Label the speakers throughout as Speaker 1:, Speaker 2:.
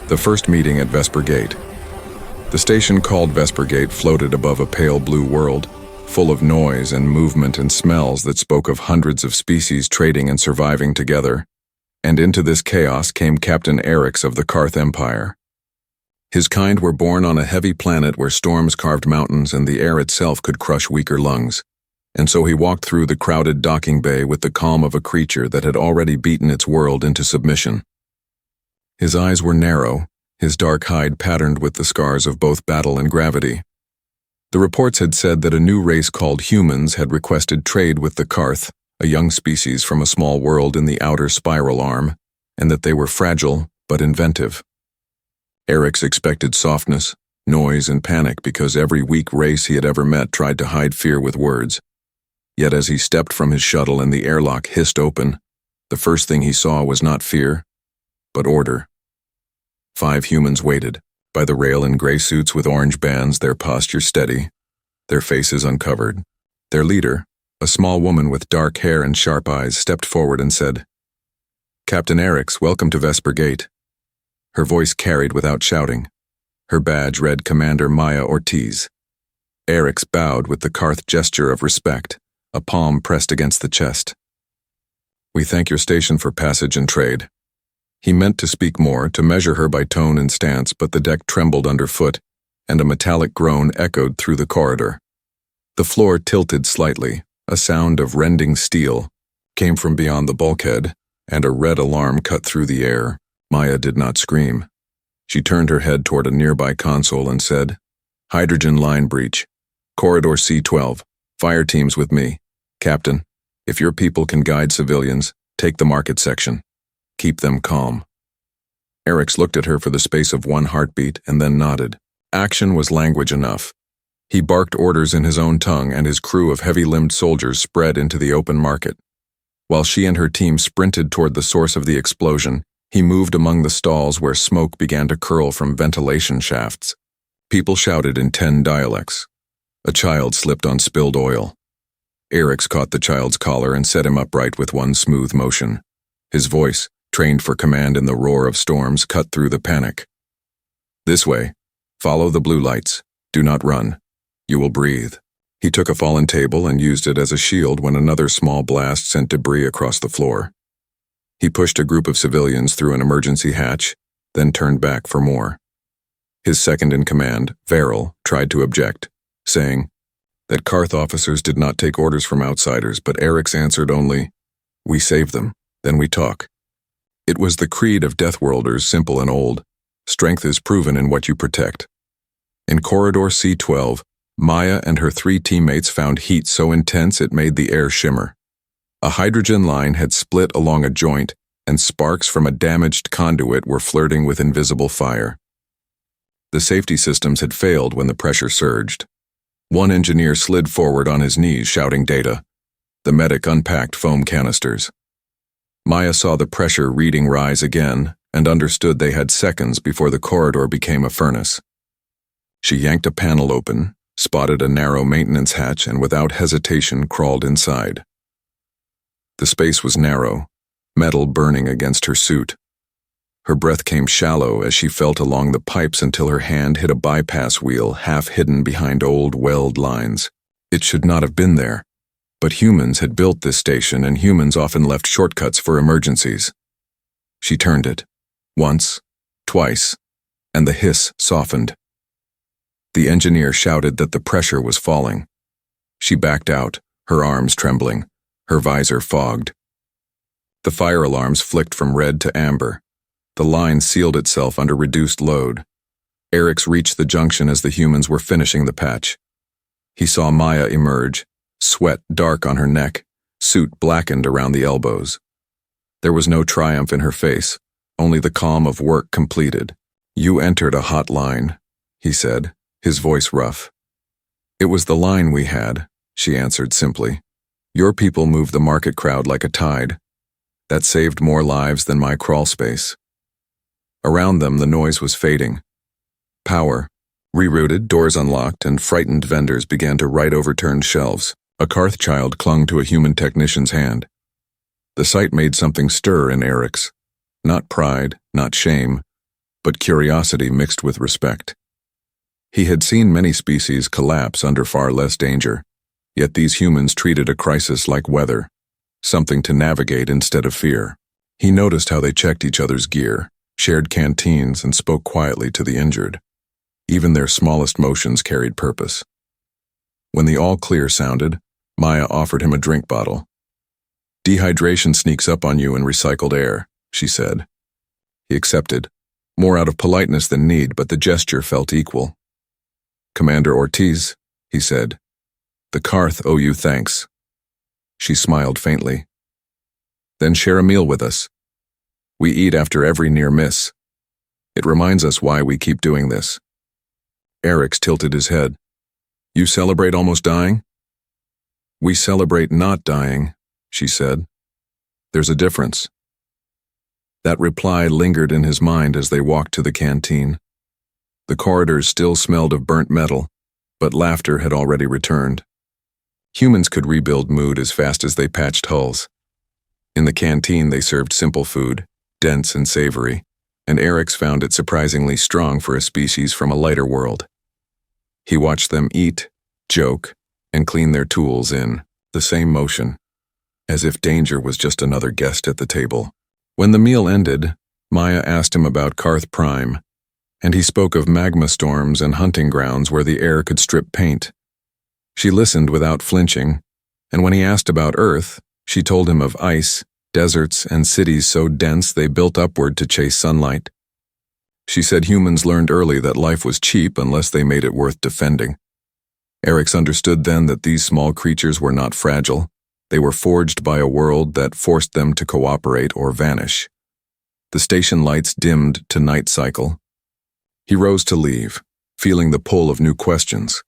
Speaker 1: The first meeting at Vesper Gate. The station called Vesper Gate floated above a pale blue world, full of noise and movement and smells that spoke of hundreds of species trading and surviving together. And into this chaos came Captain Erix of the Karth Empire. His kind were born on a heavy planet where storms carved mountains and the air itself could crush weaker lungs. And so he walked through the crowded docking bay with the calm of a creature that had already beaten its world into submission. His eyes were narrow, his dark hide patterned with the scars of both battle and gravity. The reports had said that a new race called humans had requested trade with the Karth, a young species from a small world in the outer spiral arm, and that they were fragile but inventive. Erix expected softness, noise, and panic because every weak race he had ever met tried to hide fear with words. Yet as he stepped from his shuttle and the airlock hissed open, the first thing he saw was not fear, but order. 5 humans waited, by the rail in gray suits with orange bands, their posture steady, their faces uncovered. Their leader, a small woman with dark hair and sharp eyes, stepped forward and said, "Captain Erix, welcome to Vesper Gate." Her voice carried without shouting. Her badge read Commander Maya Ortiz. Erix bowed with the Karth gesture of respect, a palm pressed against the chest. "We thank your station for passage and trade." He meant to speak more, to measure her by tone and stance, but the deck trembled underfoot, and a metallic groan echoed through the corridor. The floor tilted slightly, a sound of rending steel came from beyond the bulkhead, and a red alarm cut through the air. Maya did not scream. She turned her head toward a nearby console and said, "Hydrogen line breach. Corridor C12. Fire teams with me. Captain, if your people can guide civilians, take the market section. Keep them calm." Erix looked at her for the space of one heartbeat and then nodded. Action was language enough. He barked orders in his own tongue, and his crew of heavy-limbed soldiers spread into the open market. While she and her team sprinted toward the source of the explosion, he moved among the stalls where smoke began to curl from ventilation shafts. People shouted in 10 dialects. A child slipped on spilled oil. Erix caught the child's collar and set him upright with one smooth motion. His voice, trained for command in the roar of storms, cut through the panic. "This way. Follow the blue lights. Do not run. You will breathe." He took a fallen table and used it as a shield when another small blast sent debris across the floor. He pushed a group of civilians through an emergency hatch, then turned back for more. His second-in-command, Frail, tried to object, saying that Karth officers did not take orders from outsiders, but Erix answered only, "We save them, then we talk." It was the creed of Deathworlders, simple and old. Strength is proven in what you protect. In Corridor C12, Maya and her 3 teammates found heat so intense it made the air shimmer. A hydrogen line had split along a joint, and sparks from a damaged conduit were flirting with invisible fire. The safety systems had failed when the pressure surged. One engineer slid forward on his knees, shouting data. The medic unpacked foam canisters. Maya saw the pressure reading rise again and understood they had seconds before the corridor became a furnace. She yanked a panel open, spotted a narrow maintenance hatch, and without hesitation crawled inside. The space was narrow, metal burning against her suit. Her breath came shallow as she felt along the pipes until her hand hit a bypass wheel half hidden behind old weld lines. It should not have been there. But humans had built this station, and humans often left shortcuts for emergencies. She turned it. Once, twice, and the hiss softened. The engineer shouted that the pressure was falling. She backed out, her arms trembling, her visor fogged. The fire alarms flicked from red to amber. The line sealed itself under reduced load. Erix reached the junction as the humans were finishing the patch. He saw Maya emerge, sweat dark on her neck, suit blackened around the elbows. There was no triumph in her face, only the calm of work completed. "You entered a hot line," he said, his voice rough. "It was the line we had," she answered simply. "Your people moved the market crowd like a tide. That saved more lives than my crawl space." Around them, the noise was fading. Power, rerouted, doors unlocked, and frightened vendors began to right overturned shelves. A Karth child clung to a human technician's hand. The sight made something stir in Erix. Not pride, not shame, but curiosity mixed with respect. He had seen many species collapse under far less danger, yet these humans treated a crisis like weather, something to navigate instead of fear. He noticed how they checked each other's gear, shared canteens, and spoke quietly to the injured. Even their smallest motions carried purpose. When the all-clear sounded, Maya offered him a drink bottle. "Dehydration sneaks up on you in recycled air," she said. He accepted, more out of politeness than need, but the gesture felt equal. "Commander Ortiz," he said, "the Karth owe you thanks." She smiled faintly. "Then share a meal with us. We eat after every near miss. It reminds us why we keep doing this." Eric's tilted his head. "You celebrate almost dying?" "We celebrate not dying," she said. "There's a difference." That reply lingered in his mind as they walked to the canteen. The corridors still smelled of burnt metal, but laughter had already returned. Humans could rebuild mood as fast as they patched hulls. In the canteen they served simple food, dense and savory, and Eric's found it surprisingly strong for a species from a lighter world. He watched them eat, joke, and clean their tools in the same motion, as if danger was just another guest at the table. When the meal ended, Maya asked him about Karth Prime, and he spoke of magma storms and hunting grounds where the air could strip paint. She listened without flinching, and when he asked about Earth, she told him of ice, deserts, and cities so dense they built upward to chase sunlight. She said humans learned early that life was cheap unless they made it worth defending. Eric's understood then that these small creatures were not fragile. They were forged by a world that forced them to cooperate or vanish. The station lights dimmed to night cycle. He rose to leave, feeling the pull of new questions.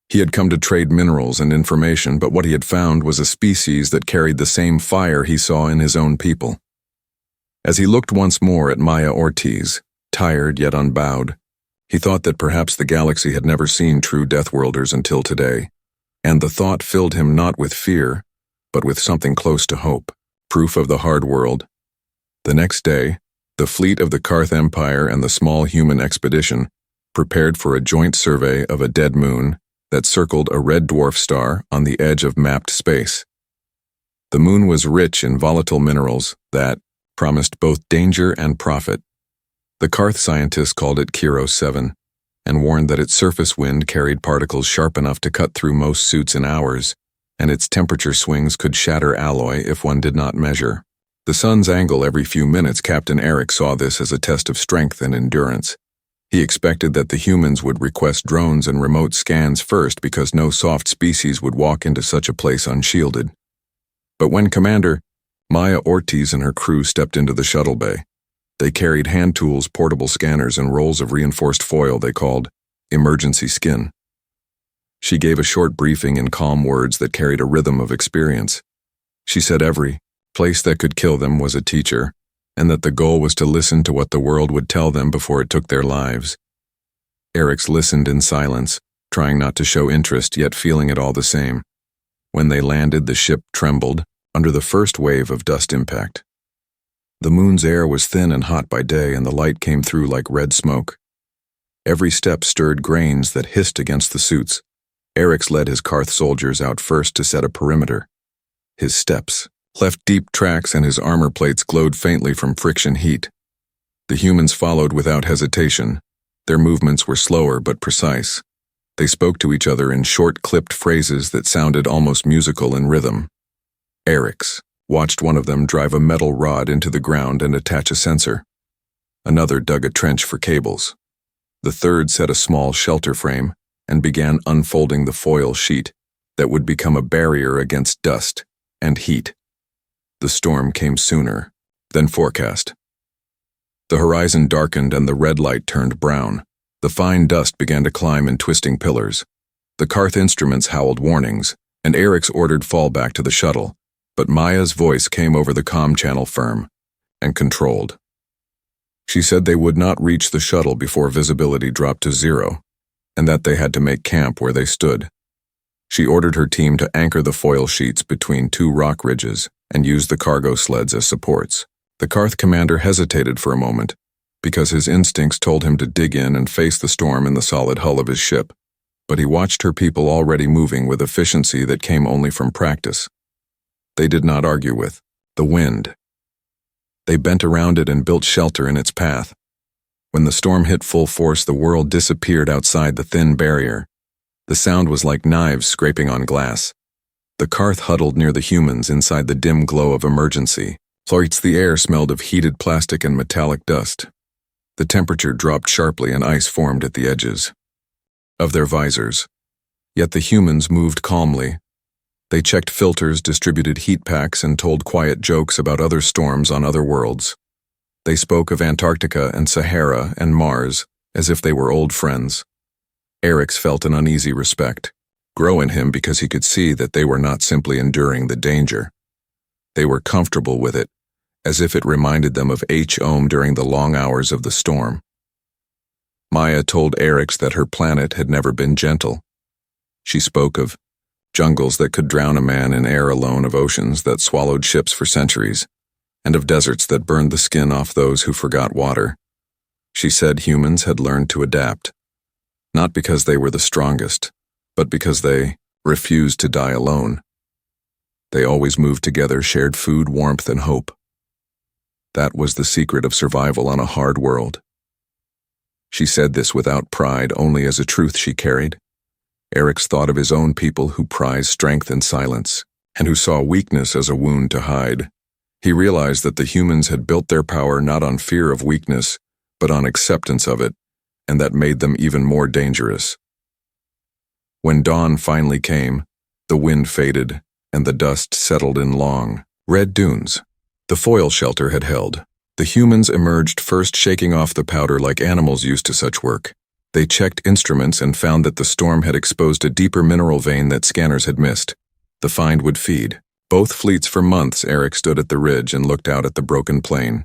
Speaker 1: He had come to trade minerals and information, but what he had found was a species that carried the same fire he saw in his own people. As he looked once more at Maya Ortiz, tired yet unbowed, he thought that perhaps the galaxy had never seen true deathworlders until today, and the thought filled him not with fear, but with something close to hope, proof of the hard world. The next day, the fleet of the Karth Empire and the small human expedition prepared for a joint survey of a dead moon that circled a red dwarf star on the edge of mapped space. The moon was rich in volatile minerals that promised both danger and profit. The Karth scientists called it Kiro 7 and warned that its surface wind carried particles sharp enough to cut through most suits in hours, and its temperature swings could shatter alloy if one did not measure. The sun's angle every few minutes, Captain Eric saw this as a test of strength and endurance. He expected that the humans would request drones and remote scans first because no soft species would walk into such a place unshielded. But when Commander Maya Ortiz and her crew stepped into the shuttle bay, they carried hand tools, portable scanners, and rolls of reinforced foil they called emergency skin. She gave a short briefing in calm words that carried a rhythm of experience. She said every place that could kill them was a teacher, and that the goal was to listen to what the world would tell them before it took their lives. Eric's listened in silence, trying not to show interest yet feeling it all the same. When they landed, the ship trembled under the first wave of dust impact. The moon's air was thin and hot by day, and the light came through like red smoke. Every step stirred grains that hissed against the suits. Eric's led his Karth soldiers out first to set a perimeter. His steps left deep tracks and his armor plates glowed faintly from friction heat. The humans followed without hesitation. Their movements were slower but precise. They spoke to each other in short, clipped phrases that sounded almost musical in rhythm. Eric's watched one of them drive a metal rod into the ground and attach a sensor. Another dug a trench for cables. The third set a small shelter frame and began unfolding the foil sheet that would become a barrier against dust and heat. The storm came sooner than forecast. The horizon darkened and the red light turned brown. The fine dust began to climb in twisting pillars. The Karth instruments howled warnings, and Eric's ordered fallback to the shuttle, but Maya's voice came over the comm channel firm and controlled. She said they would not reach the shuttle before visibility dropped to 0, and that they had to make camp where they stood. She ordered her team to anchor the foil sheets between 2 rock ridges and use the cargo sleds as supports. The Karth commander hesitated for a moment, because his instincts told him to dig in and face the storm in the solid hull of his ship. But he watched her people already moving with efficiency that came only from practice. They did not argue with the wind. They bent around it and built shelter in its path. When the storm hit full force, the world disappeared outside the thin barrier. The sound was like knives scraping on glass. The Karth huddled near the humans inside the dim glow of emergency. The air smelled of heated plastic and metallic dust. The temperature dropped sharply and ice formed at the edges of their visors. Yet the humans moved calmly. They checked filters, distributed heat packs, and told quiet jokes about other storms on other worlds. They spoke of Antarctica and Sahara and Mars as if they were old friends. Eric's felt an uneasy respect grow in him because he could see that they were not simply enduring the danger. They were comfortable with it, as if it reminded them of home during the long hours of the storm. Maya told Eric's that her planet had never been gentle. She spoke of jungles that could drown a man in air alone, of oceans that swallowed ships for centuries, and of deserts that burned the skin off those who forgot water. She said humans had learned to adapt, not because they were the strongest, but because they refused to die alone. They always moved together, shared food, warmth, and hope. That was the secret of survival on a hard world. She said this without pride, only as a truth she carried. Eric's thought of his own people who prized strength in silence, and who saw weakness as a wound to hide. He realized that the humans had built their power not on fear of weakness, but on acceptance of it, and that made them even more dangerous. When dawn finally came, the wind faded, and the dust settled in long, red dunes. The foil shelter had held. The humans emerged first, shaking off the powder like animals used to such work. They checked instruments and found that the storm had exposed a deeper mineral vein that scanners had missed. The find would feed both fleets for months. Eric stood at the ridge and looked out at the broken plain.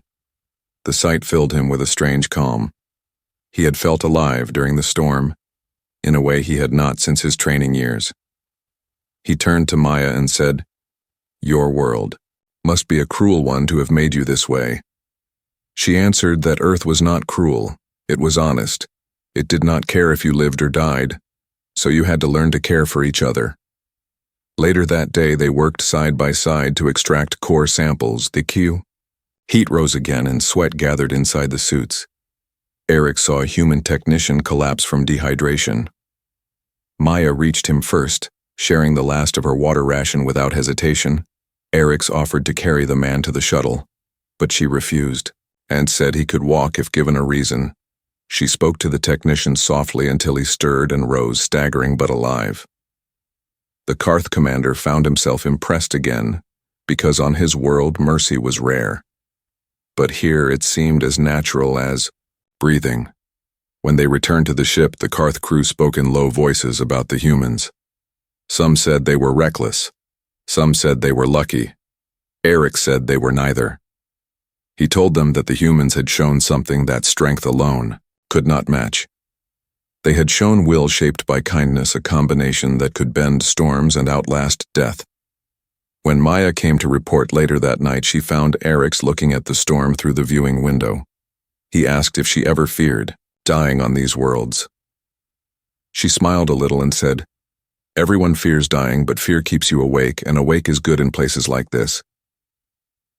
Speaker 1: The sight filled him with a strange calm. He had felt alive during the storm, in a way he had not since his training years. He turned to Maya and said, "Your world must be a cruel one to have made you this way." She answered that Earth was not cruel, it was honest. It did not care if you lived or died, so you had to learn to care for each other. Later that day they worked side by side to extract core samples, the Q. Heat rose again and sweat gathered inside the suits. Eric saw a human technician collapse from dehydration. Maya reached him first, sharing the last of her water ration without hesitation. Eric's offered to carry the man to the shuttle, but she refused, and said he could walk if given a reason. She spoke to the technician softly until he stirred and rose, staggering but alive. The Karth commander found himself impressed again, because on his world mercy was rare. But here it seemed as natural as breathing. When they returned to the ship, the Karth crew spoke in low voices about the humans. Some said they were reckless. Some said they were lucky. Eric said they were neither. He told them that the humans had shown something that strength alone could not match. They had shown will shaped by kindness, a combination that could bend storms and outlast death. When Maya came to report later that night, she found Eric's looking at the storm through the viewing window. He asked if she ever feared dying on these worlds. She smiled a little and said, "Everyone fears dying, but fear keeps you awake, and awake is good in places like this."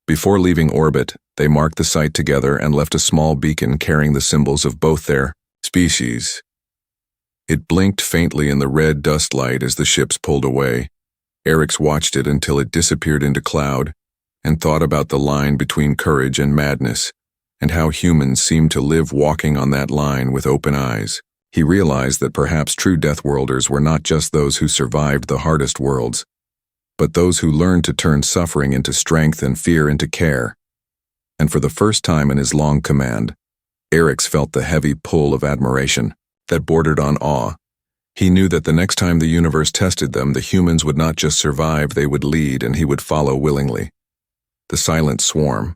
Speaker 1: Before leaving orbit, they marked the site together and left a small beacon carrying the symbols of both their species. It blinked faintly in the red dust light as the ships pulled away. Eric's watched it until it disappeared into cloud, and thought about the line between courage and madness, and how humans seemed to live walking on that line with open eyes. He realized that perhaps true deathworlders were not just those who survived the hardest worlds, but those who learned to turn suffering into strength and fear into care. And for the first time in his long command, Eric's felt the heavy pull of admiration that bordered on awe. He knew that the next time the universe tested them, the humans would not just survive, they would lead, and he would follow willingly. The silent swarm.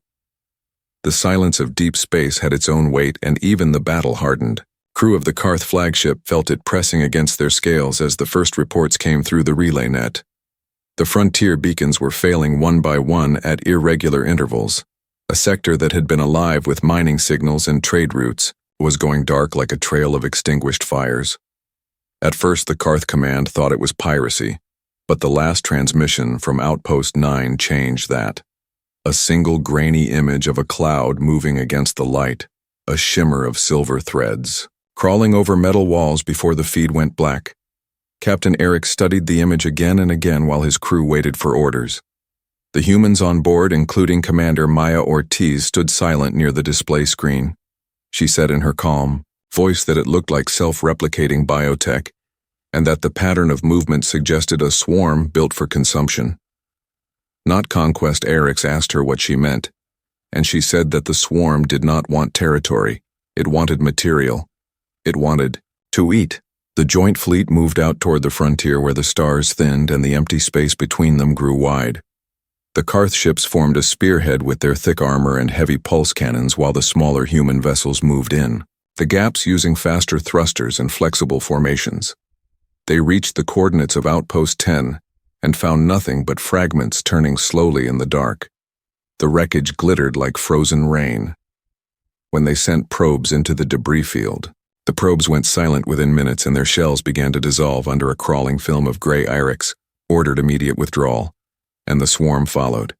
Speaker 1: The silence of deep space had its own weight, and even the battle-hardened crew of the Karth flagship felt it pressing against their scales as the first reports came through the relay net. The frontier beacons were failing one by one at irregular intervals. A sector that had been alive with mining signals and trade routes was going dark like a trail of extinguished fires. At first, the Karth command thought it was piracy, but the last transmission from Outpost 9 changed that. A single grainy image of a cloud moving against the light, a shimmer of silver threads, crawling over metal walls before the feed went black. Captain Eric studied the image again and again while his crew waited for orders. The humans on board, including Commander Maya Ortiz, stood silent near the display screen. She said in her calm voice that it looked like self-replicating biotech, and that the pattern of movement suggested a swarm built for consumption. Not conquest. Eric asked her what she meant, and she said that the swarm did not want territory, it wanted material. It wanted to eat. The joint fleet moved out toward the frontier where the stars thinned and the empty space between them grew wide. The Karth ships formed a spearhead with their thick armor and heavy pulse cannons while the smaller human vessels moved in, the gaps using faster thrusters and flexible formations. They reached the coordinates of Outpost 10 and found nothing but fragments turning slowly in the dark. The wreckage glittered like frozen rain. When they sent probes into the debris field, the probes went silent within minutes and their shells began to dissolve under a crawling film of gray iris, ordered immediate withdrawal, and the swarm followed.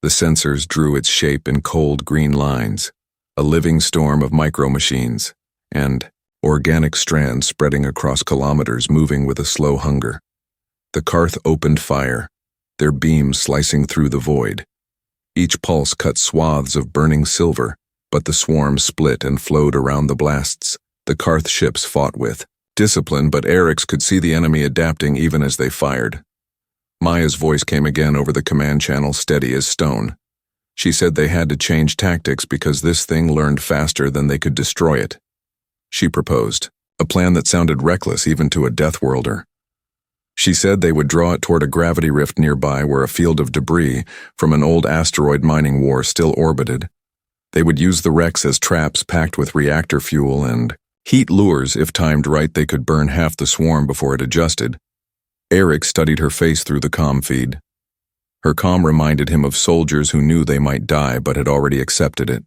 Speaker 1: The sensors drew its shape in cold green lines, a living storm of micro-machines, and organic strands spreading across kilometers moving with a slow hunger. The Karth opened fire, their beams slicing through the void. Each pulse cut swaths of burning silver, but the swarm split and flowed around the blasts the Karth ships fought with. Discipline, but Eric could see the enemy adapting even as they fired. Maya's voice came again over the command channel, steady as stone. She said they had to change tactics because this thing learned faster than they could destroy it. She proposed a plan that sounded reckless even to a deathworlder. She said they would draw it toward a gravity rift nearby where a field of debris from an old asteroid mining war still orbited. They would use the wrecks as traps packed with reactor fuel and heat lures. If timed right, they could burn half the swarm before it adjusted. Eric studied her face through the comm feed. Her calm reminded him of soldiers who knew they might die but had already accepted it.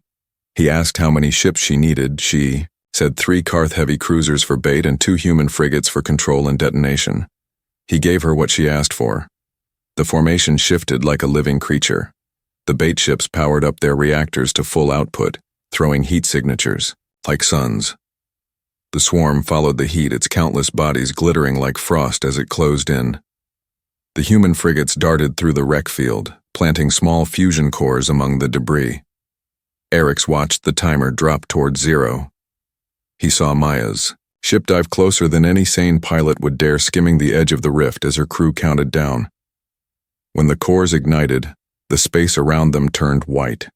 Speaker 1: He asked how many ships she needed. She said 3 Karth heavy cruisers for bait and 2 human frigates for control and detonation. He gave her what she asked for. The formation shifted like a living creature. The bait ships powered up their reactors to full output, throwing heat signatures, like suns. The swarm followed the heat, its countless bodies glittering like frost as it closed in. The human frigates darted through the wreck field, planting small fusion cores among the debris. Eric watched the timer drop toward 0. He saw Maya's ship dive closer than any sane pilot would dare, skimming the edge of the rift as her crew counted down. When the cores ignited, the space around them turned white.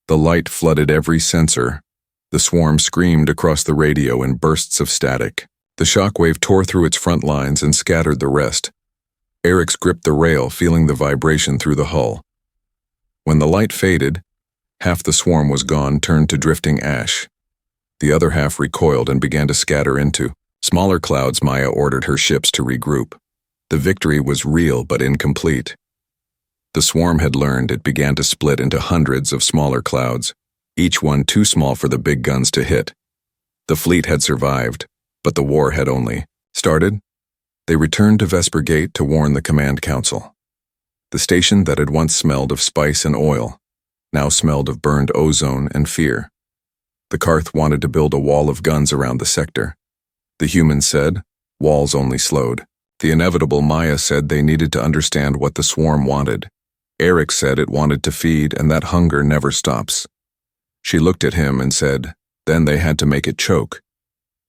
Speaker 1: The light flooded every sensor. The swarm screamed across the radio in bursts of static. The shockwave tore through its front lines and scattered the rest. Eric gripped the rail, feeling the vibration through the hull. When the light faded, half the swarm was gone, turned to drifting ash. The other half recoiled and began to scatter into smaller clouds. Maya ordered her ships to regroup. The victory was real but incomplete. The swarm had learned. It began to split into hundreds of smaller clouds, each one too small for the big guns to hit. The fleet had survived, but the war had only started. They returned to Vesper Gate to warn the command council. The station that had once smelled of spice and oil now smelled of burned ozone and fear. The Karth wanted to build a wall of guns around the sector. The humans said walls only slowed. The inevitable. Maya said they needed to understand what the swarm wanted. Eric said it wanted to feed, and that hunger never stops. She looked at him and said, then they had to make it choke.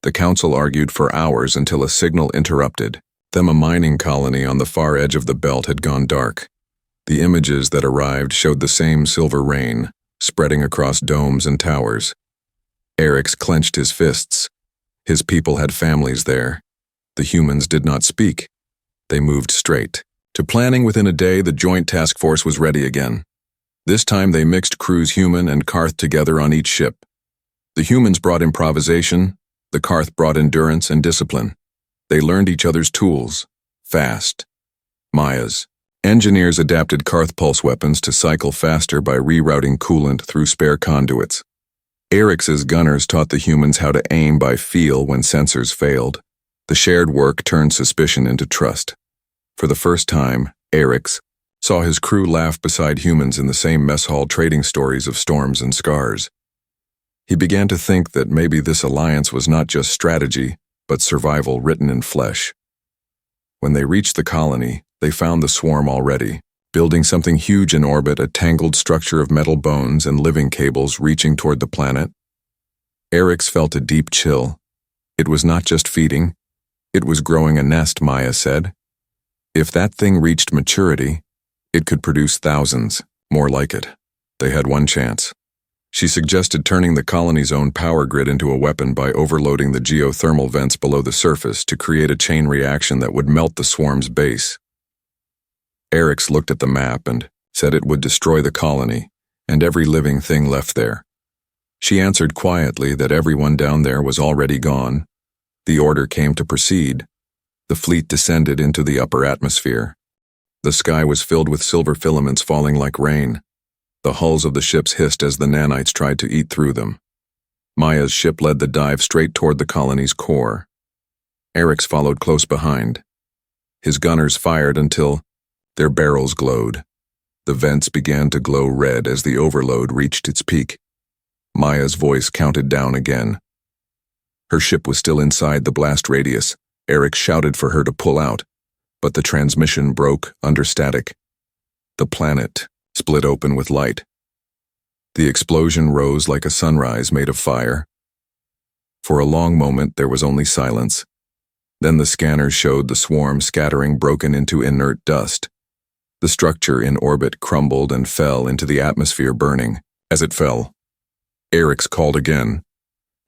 Speaker 1: The council argued for hours until a signal interrupted them. A mining colony on the far edge of the belt had gone dark. The images that arrived showed the same silver rain, spreading across domes and towers. Eric clenched his fists. His people had families there. The humans did not speak. They moved straight to planning. Within a day, the joint task force was ready again. This time they mixed crews, human and Karth, together on each ship. The humans brought improvisation, the Karth brought endurance and discipline. They learned each other's tools, fast. Maya's Engineers adapted Karth pulse weapons to cycle faster by rerouting coolant through spare conduits. Eric's gunners taught the humans how to aim by feel when sensors failed. The shared work turned suspicion into trust. For the first time, Eric's saw his crew laugh beside humans in the same mess hall trading stories of storms and scars. He began to think that maybe this alliance was not just strategy, but survival written in flesh. When they reached the colony, they found the swarm already, building something huge in orbit, a tangled structure of metal bones and living cables reaching toward the planet. Eric's felt a deep chill. It was not just feeding, it was growing a nest, Maya said. If that thing reached maturity, it could produce thousands, more like it. They had one chance. She suggested turning the colony's own power grid into a weapon by overloading the geothermal vents below the surface to create a chain reaction that would melt the swarm's base. Eric's looked at the map and said it would destroy the colony and every living thing left there. She answered quietly that everyone down there was already gone. The order came to proceed. The fleet descended into the upper atmosphere. The sky was filled with silver filaments falling like rain. The hulls of the ships hissed as the nanites tried to eat through them. Maya's ship led the dive straight toward the colony's core. Eric's followed close behind. His gunners fired until their barrels glowed. The vents began to glow red as the overload reached its peak. Maya's voice counted down again. Her ship was still inside the blast radius. Eric shouted for her to pull out, but the transmission broke under static. The planet split open with light. The explosion rose like a sunrise made of fire. For a long moment there was only silence. Then the scanners showed the swarm scattering, broken into inert dust. The structure in orbit crumbled and fell into the atmosphere, burning. As it fell, Eric's called again,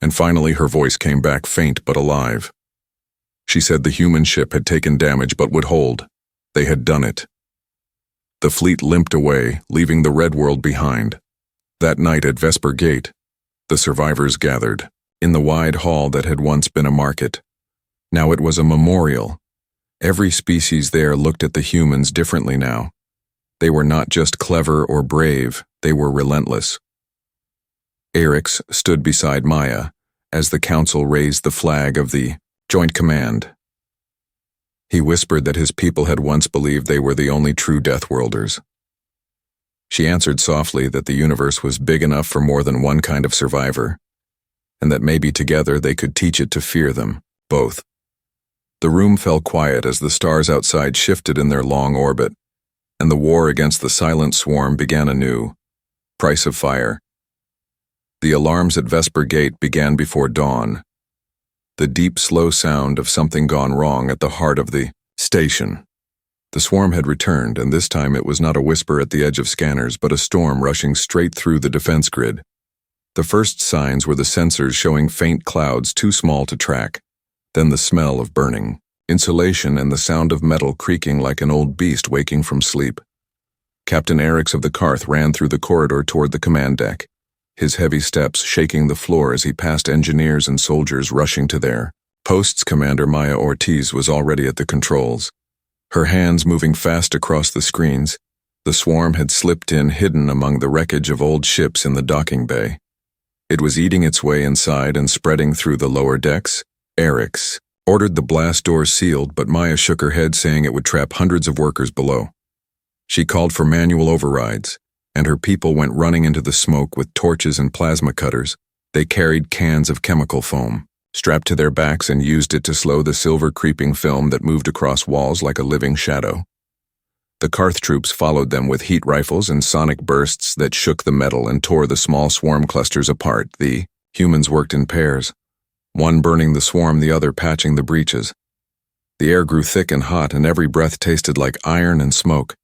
Speaker 1: and finally her voice came back, faint but alive. She said the human ship had taken damage but would hold. They had done it. The fleet limped away, leaving the red world behind. That night at Vesper Gate, the survivors gathered, in the wide hall that had once been a market. Now it was a memorial. Every species there looked at the humans differently now. They were not just clever or brave, they were relentless. Eric's stood beside Maya as the council raised the flag of the Joint Command. He whispered that his people had once believed they were the only true deathworlders. She answered softly that the universe was big enough for more than one kind of survivor, and that maybe together they could teach it to fear them, both. The room fell quiet as the stars outside shifted in their long orbit, and the war against the silent swarm began anew. Price of fire. The alarms at Vesper Gate began before dawn. The deep, slow sound of something gone wrong at the heart of the station. The swarm had returned, and this time it was not a whisper at the edge of scanners, but a storm rushing straight through the defense grid. The first signs were the sensors showing faint clouds too small to track, then the smell of burning insulation and the sound of metal creaking like an old beast waking from sleep. Captain Eric's of the Karth ran through the corridor toward the command deck, his heavy steps shaking the floor as he passed engineers and soldiers rushing to their posts. Commander Maya Ortiz was already at the controls, her hands moving fast across the screens. The swarm had slipped in, hidden among the wreckage of old ships in the docking bay. It was eating its way inside and spreading through the lower decks. Eric's ordered the blast doors sealed, but Maya shook her head, saying it would trap hundreds of workers below. She called for manual overrides, and her people went running into the smoke with torches and plasma cutters. They carried cans of chemical foam, strapped to their backs, and used it to slow the silver creeping film that moved across walls like a living shadow. The Karth troops followed them with heat rifles and sonic bursts that shook the metal and tore the small swarm clusters apart. The humans worked in pairs, one burning the swarm, the other patching the breaches. The air grew thick and hot, and every breath tasted like iron and smoke.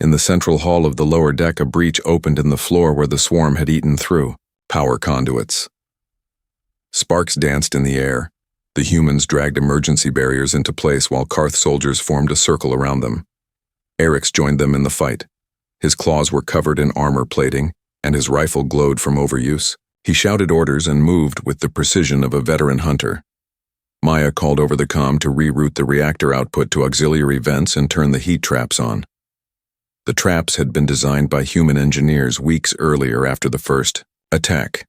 Speaker 1: In the central hall of the lower deck, a breach opened in the floor where the swarm had eaten through. Power conduits. Sparks danced in the air. The humans dragged emergency barriers into place while Karth soldiers formed a circle around them. Eric's joined them in the fight. His claws were covered in armor plating, and his rifle glowed from overuse. He shouted orders and moved with the precision of a veteran hunter. Maya called over the comm to reroute the reactor output to auxiliary vents and turn the heat traps on. The traps had been designed by human engineers weeks earlier after the first attack.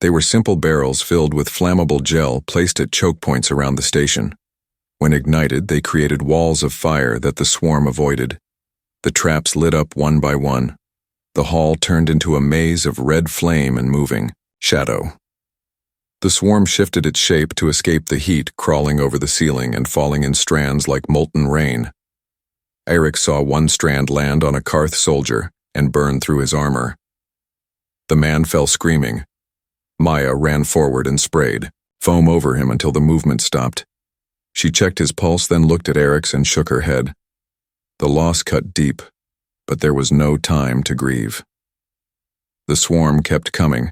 Speaker 1: They were simple barrels filled with flammable gel placed at choke points around the station. When ignited, they created walls of fire that the swarm avoided. The traps lit up one by one. The hall turned into a maze of red flame and moving shadow. The swarm shifted its shape to escape the heat, crawling over the ceiling and falling in strands like molten rain. Eric saw one strand land on a Karth soldier and burn through his armor. The man fell screaming. Maya ran forward and sprayed foam over him until the movement stopped. She checked his pulse, then looked at Eric's and shook her head. The loss cut deep, but there was no time to grieve. The swarm kept coming,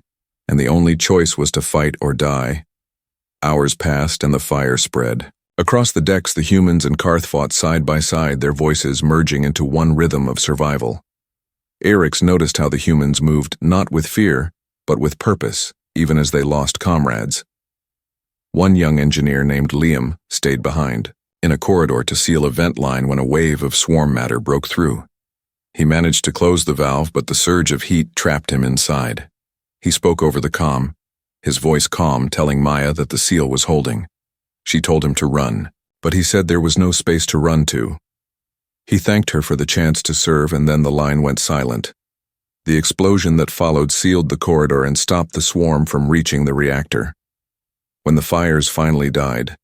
Speaker 1: and the only choice was to fight or die. Hours passed and the fire spread. Across the decks, the humans and Karth fought side by side, their voices merging into one rhythm of survival. Eric's noticed how the humans moved not with fear, but with purpose, even as they lost comrades. One young engineer named Liam stayed behind, in a corridor to seal a vent line when a wave of swarm matter broke through. He managed to close the valve, but the surge of heat trapped him inside. He spoke over the comm, his voice calm, telling Maya that the seal was holding. She told him to run, but he said there was no space to run to. He thanked her for the chance to serve, and then the line went silent. The explosion that followed sealed the corridor and stopped the swarm from reaching the reactor. When the fires finally died,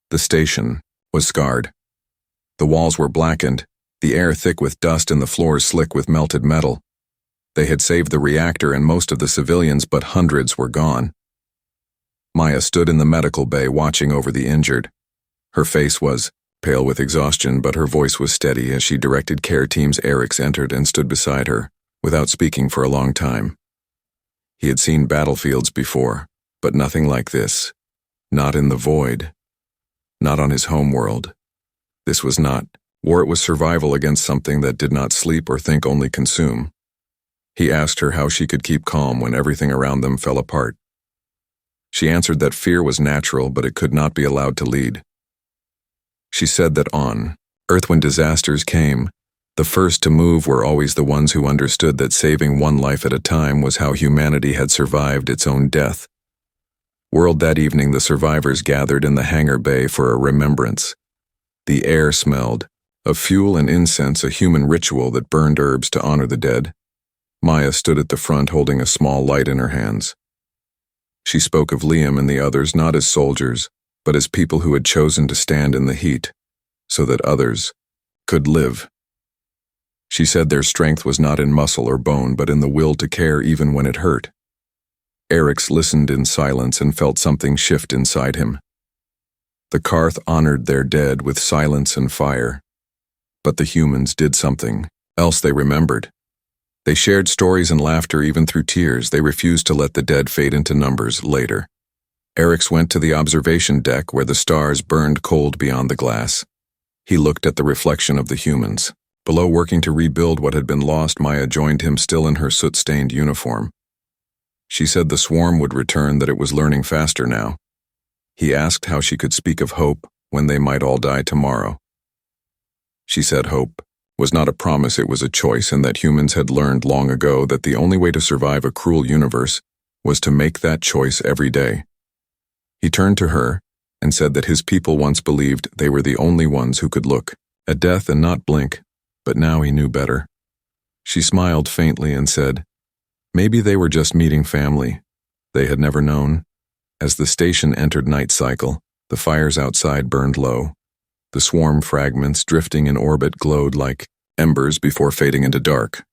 Speaker 1: the station was scarred. The walls were blackened, the air thick with dust and the floors slick with melted metal. They had saved the reactor and most of the civilians, but hundreds were gone. Maya stood in the medical bay watching over the injured. Her face was pale with exhaustion, but her voice was steady as she directed care teams. Eric's entered and stood beside her, without speaking for a long time. He had seen battlefields before, but nothing like this. Not in the void. Not on his homeworld. This was not war, it was survival against something that did not sleep or think, only consume. He asked her how she could keep calm when everything around them fell apart. She answered that fear was natural, but it could not be allowed to lead. She said that on Earth, when disasters came, the first to move were always the ones who understood that saving one life at a time was how humanity had survived its own death. That evening, the survivors gathered in the hangar bay for a remembrance. The air smelled of fuel and incense, a human ritual that burned herbs to honor the dead. Maya stood at the front holding a small light in her hands. She spoke of Liam and the others not as soldiers, but as people who had chosen to stand in the heat, so that others could live. She said their strength was not in muscle or bone, but in the will to care even when it hurt. Eric's listened in silence and felt something shift inside him. The Karth honored their dead with silence and fire, but the humans did something else. They remembered. They shared stories and laughter, even through tears. They refused to let the dead fade into numbers later. Eric's went to the observation deck where the stars burned cold beyond the glass. He looked at the reflection of the humans. Below, working to rebuild what had been lost, Maya joined him, still in her soot-stained uniform. She said the swarm would return, that it was learning faster now. He asked how she could speak of hope when they might all die tomorrow. She said hope was not a promise, it was a choice, and that humans had learned long ago that the only way to survive a cruel universe was to make that choice every day. He turned to her and said that his people once believed they were the only ones who could look at death and not blink, but now he knew better. She smiled faintly and said, maybe they were just meeting family. They had never known. As the station entered night cycle, the fires outside burned low. The swarm fragments drifting in orbit glowed like embers before fading into dark.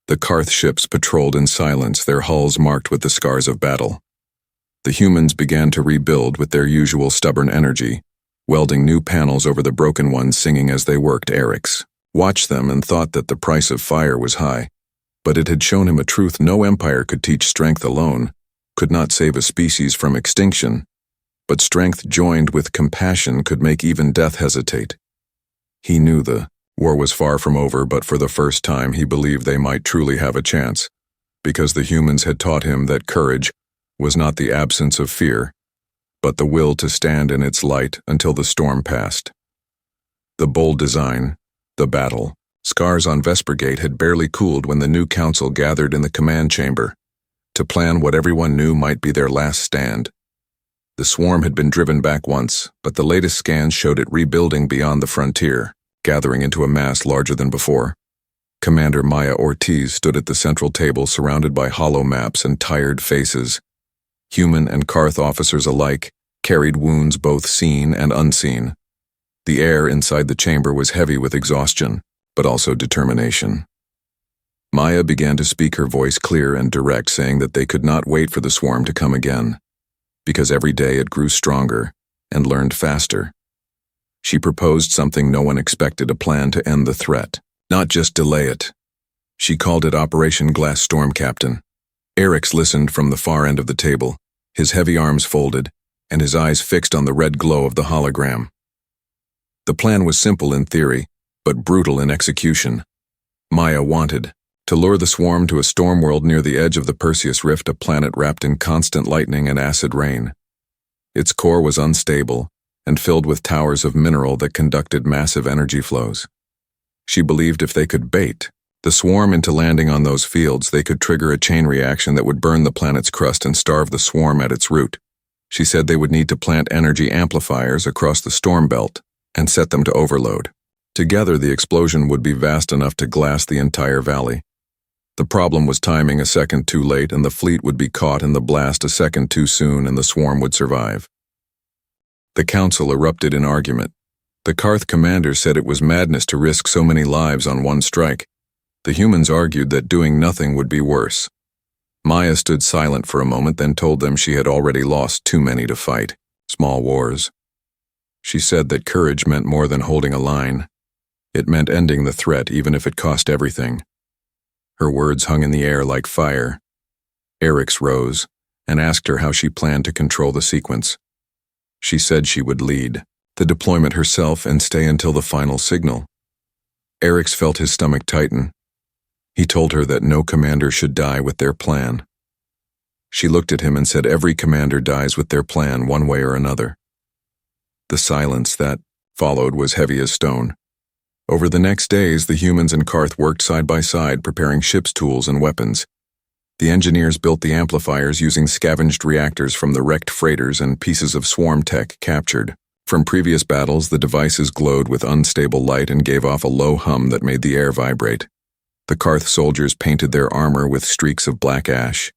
Speaker 1: The Karth ships patrolled in silence, their hulls marked with the scars of battle. The humans began to rebuild with their usual stubborn energy, welding new panels over the broken ones, singing as they worked. Eric's watched them and thought that the price of fire was high, but it had shown him a truth no empire could teach. Strength alone could not save a species from extinction, but strength joined with compassion could make even death hesitate. He knew the war was far from over, but for the first time he believed they might truly have a chance, because the humans had taught him that courage was not the absence of fear, but the will to stand in its light until the storm passed. The bold design, the battle, Scars on Vespergate had barely cooled when the new council gathered in the command chamber to plan what everyone knew might be their last stand. The swarm had been driven back once, but the latest scans showed it rebuilding beyond the frontier, gathering into a mass larger than before. Commander Maya Ortiz stood at the central table surrounded by hollow maps and tired faces. Human and Karth officers alike carried wounds both seen and unseen. The air inside the chamber was heavy with exhaustion, but also determination. Maya began to speak, her voice clear and direct, saying that they could not wait for the swarm to come again, because every day it grew stronger and learned faster. She proposed something no one expected, a plan to end the threat, not just delay it. She called it Operation Glass Storm, Captain. Eric's listened from the far end of the table, his heavy arms folded, and his eyes fixed on the red glow of the hologram. The plan was simple in theory, but brutal in execution. Maya wanted to lure the swarm to a storm world near the edge of the Perseus Rift, a planet wrapped in constant lightning and acid rain. Its core was unstable and filled with towers of mineral that conducted massive energy flows. She believed if they could bait the swarm into landing on those fields, they could trigger a chain reaction that would burn the planet's crust and starve the swarm at its root. She said they would need to plant energy amplifiers across the storm belt and set them to overload. Together, the explosion would be vast enough to glass the entire valley. The problem was timing a second too late, and the fleet would be caught in the blast a second too soon, and the swarm would survive. The council erupted in argument. The Karth commander said it was madness to risk so many lives on one strike. The humans argued that doing nothing would be worse. Maya stood silent for a moment, then told them she had already lost too many to fight. Small wars. She said that courage meant more than holding a line. It meant ending the threat, even if it cost everything. Her words hung in the air like fire. Eric's rose and asked her how she planned to control the sequence. She said she would lead the deployment herself and stay until the final signal. Eric's felt his stomach tighten. He told her that no commander should die with their plan. She looked at him and said every commander dies with their plan one way or another. The silence that followed was heavy as stone. Over the next days, the humans and Karth worked side by side, preparing ship's tools and weapons. The engineers built the amplifiers using scavenged reactors from the wrecked freighters and pieces of swarm tech captured. From previous battles, the devices glowed with unstable light and gave off a low hum that made the air vibrate. The Karth soldiers painted their armor with streaks of black ash,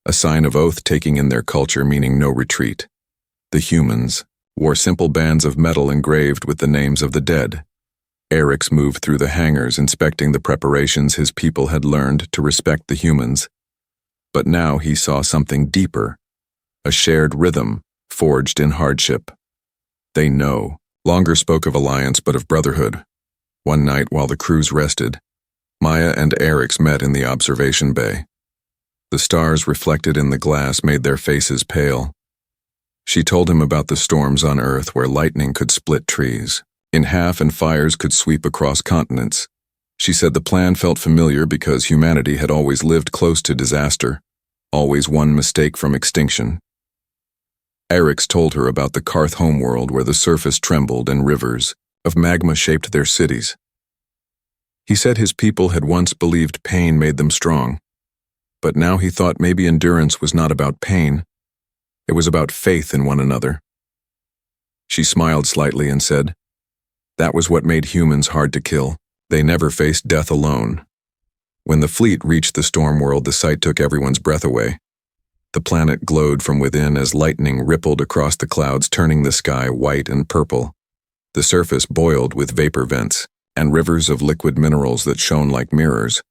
Speaker 1: a sign of oath taking in their culture, meaning no retreat. The humans wore simple bands of metal engraved with the names of the dead. Eric's moved through the hangars, inspecting the preparations his people had learned to respect the humans. But now he saw something deeper, a shared rhythm forged in hardship. They no longer spoke of alliance but of brotherhood. One night while the crews rested, Maya and Eric's met in the observation bay. The stars reflected in the glass made their faces pale. She told him about the storms on Earth where lightning could split trees in half and fires could sweep across continents. She said the plan felt familiar because humanity had always lived close to disaster, always one mistake from extinction. Eric's told her about the Karth homeworld where the surface trembled and rivers of magma shaped their cities. He said his people had once believed pain made them strong, but now he thought maybe endurance was not about pain. It was about faith in one another. She smiled slightly and said, that was what made humans hard to kill. They never faced death alone. When the fleet reached the storm world, the sight took everyone's breath away. The planet glowed from within as lightning rippled across the clouds, turning the sky white and purple. The surface boiled with vapor vents and rivers of liquid minerals that shone like mirrors.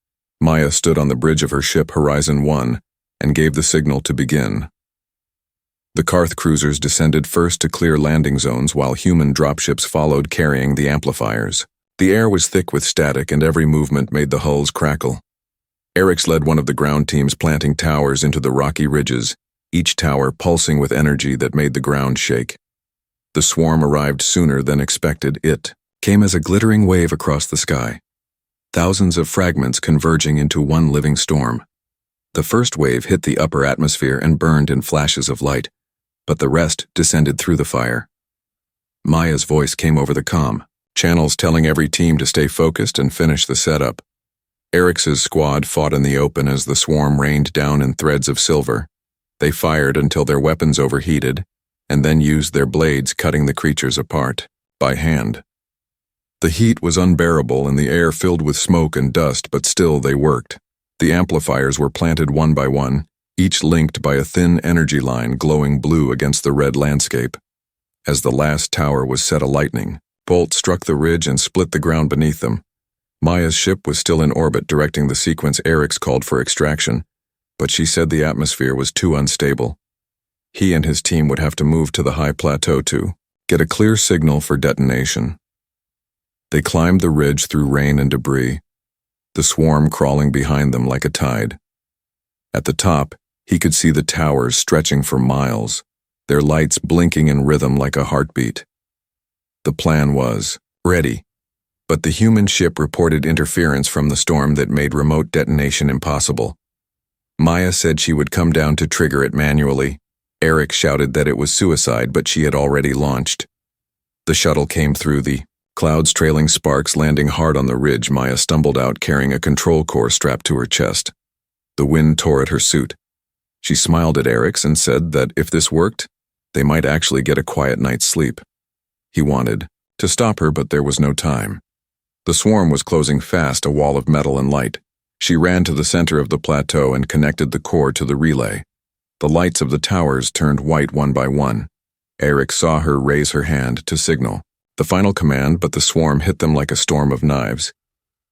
Speaker 1: Maya stood on the bridge of her ship Horizon 1 and gave the signal to begin. The Karth cruisers descended first to clear landing zones while human dropships followed carrying the amplifiers. The air was thick with static and every movement made the hulls crackle. Eric's led one of the ground teams, planting towers into the rocky ridges, each tower pulsing with energy that made the ground shake. The swarm arrived sooner than expected. It came as a glittering wave across the sky, thousands of fragments converging into one living storm. The first wave hit the upper atmosphere and burned in flashes of light, but the rest descended through the fire. Maya's voice came over the comm. channels telling every team to stay focused and finish the setup. Eric's squad fought in the open as the swarm rained down in threads of silver. They fired until their weapons overheated, and then used their blades cutting the creatures apart, by hand. The heat was unbearable and the air filled with smoke and dust, but still they worked. The amplifiers were planted one by one, each linked by a thin energy line glowing blue against the red landscape. As the last tower was set alighting, bolt struck the ridge and split the ground beneath them. Maya's ship was still in orbit directing the sequence Eric's called for extraction, but she said the atmosphere was too unstable. He and his team would have to move to the high plateau to get a clear signal for detonation. They climbed the ridge through rain and debris, the swarm crawling behind them like a tide. At the top, he could see the towers stretching for miles, their lights blinking in rhythm like a heartbeat. The plan was ready, but the human ship reported interference from the storm that made remote detonation impossible. Maya said she would come down to trigger it manually. Eric shouted that it was suicide, but she had already launched. The shuttle came through the clouds, trailing sparks landing hard on the ridge. Maya stumbled out carrying a control core strapped to her chest. The wind tore at her suit. She smiled at Eric's and said that if this worked, they might actually get a quiet night's sleep. He wanted to stop her, but there was no time. The swarm was closing fast, a wall of metal and light. She ran to the center of the plateau and connected the core to the relay. The lights of the towers turned white one by one. Eric saw her raise her hand to signal the final command, but the swarm hit them like a storm of knives.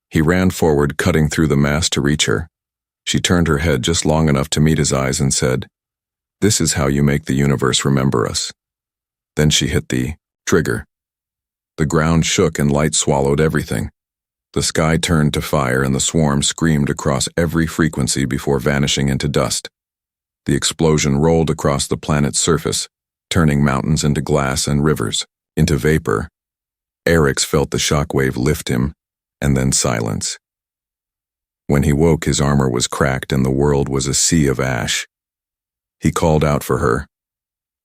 Speaker 1: He ran forward, cutting through the mass to reach her. She turned her head just long enough to meet his eyes and said, "This is how you make the universe remember us." Then she hit the trigger. The ground shook and light swallowed everything. The sky turned to fire and the swarm screamed across every frequency before vanishing into dust. The explosion rolled across the planet's surface, turning mountains into glass and rivers into vapor. Eric's felt the shockwave lift him, and then silence. When he woke, his armor was cracked and the world was a sea of ash. He called out for her,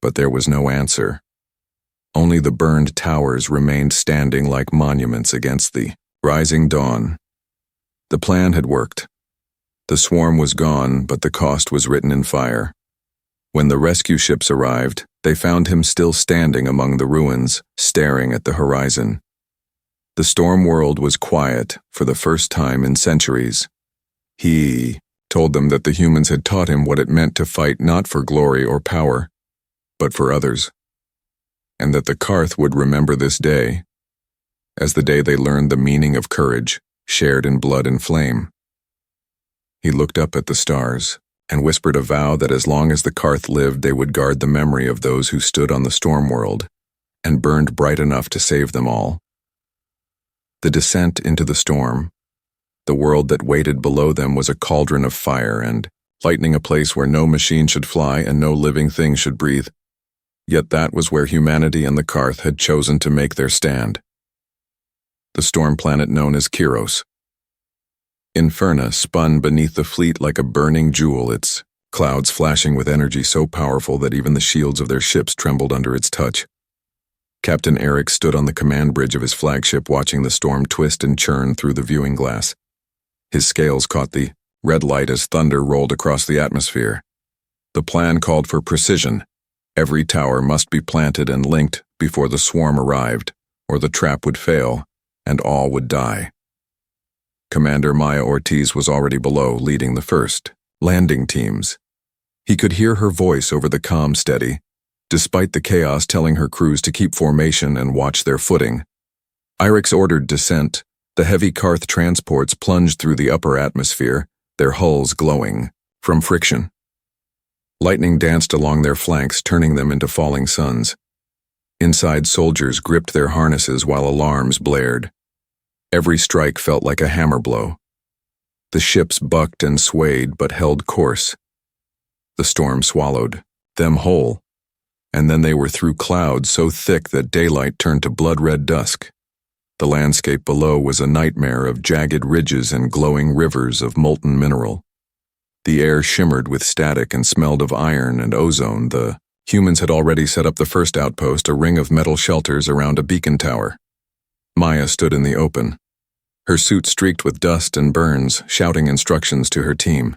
Speaker 1: but there was no answer. Only the burned towers remained standing like monuments against the rising dawn. The plan had worked. The swarm was gone, but the cost was written in fire. When the rescue ships arrived, they found him still standing among the ruins, staring at the horizon. The storm world was quiet for the first time in centuries. He told them that the humans had taught him what it meant to fight not for glory or power, but for others, and that the Karth would remember this day as the day they learned the meaning of courage, shared in blood and flame. He looked up at the stars and whispered a vow that as long as the Karth lived, they would guard the memory of those who stood on the storm world and burned bright enough to save them all. The descent into the storm, the world that waited below them, was a cauldron of fire and lightning, a place where no machine should fly and no living thing should breathe. Yet that was where humanity and the Karth had chosen to make their stand. The storm planet known as Kyros. Inferna spun beneath the fleet like a burning jewel, its clouds flashing with energy so powerful that even the shields of their ships trembled under its touch. Captain Eric stood on the command bridge of his flagship, watching the storm twist and churn through the viewing glass. His scales caught the red light as thunder rolled across the atmosphere. The plan called for precision. Every tower must be planted and linked before the swarm arrived, or the trap would fail, and all would die. Commander Maya Ortiz was already below, leading the first landing teams. He could hear her voice over the comm steady, despite the chaos, telling her crews to keep formation and watch their footing. Irix ordered descent. The heavy Karth transports plunged through the upper atmosphere, their hulls glowing from friction. Lightning danced along their flanks, turning them into falling suns. Inside, soldiers gripped their harnesses while alarms blared. Every strike felt like a hammer blow. The ships bucked and swayed but held course. The storm swallowed them whole, and then they were through clouds so thick that daylight turned to blood-red dusk. The landscape below was a nightmare of jagged ridges and glowing rivers of molten mineral. The air shimmered with static and smelled of iron and ozone. The humans had already set up the first outpost, a ring of metal shelters around a beacon tower. Maya stood in the open, her suit streaked with dust and burns, shouting instructions to her team.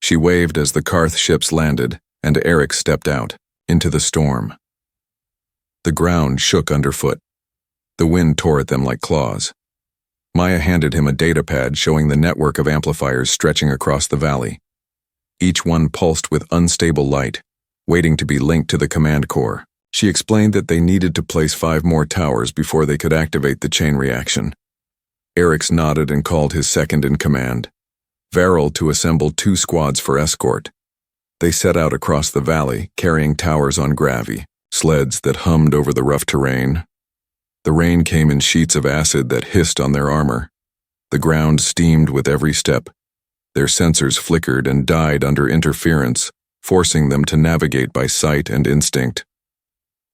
Speaker 1: She waved as the Karth ships landed, and Eric stepped out, into the storm. The ground shook underfoot. The wind tore at them like claws. Maya handed him a data pad showing the network of amplifiers stretching across the valley. Each one pulsed with unstable light, waiting to be linked to the command core. She explained that they needed to place 5 more towers before they could activate the chain reaction. Eric nodded and called his second-in-command, Varel, to assemble 2 squads for escort. They set out across the valley, carrying towers on gravy, sleds that hummed over the rough terrain. The rain came in sheets of acid that hissed on their armor. The ground steamed with every step. Their sensors flickered and died under interference, forcing them to navigate by sight and instinct.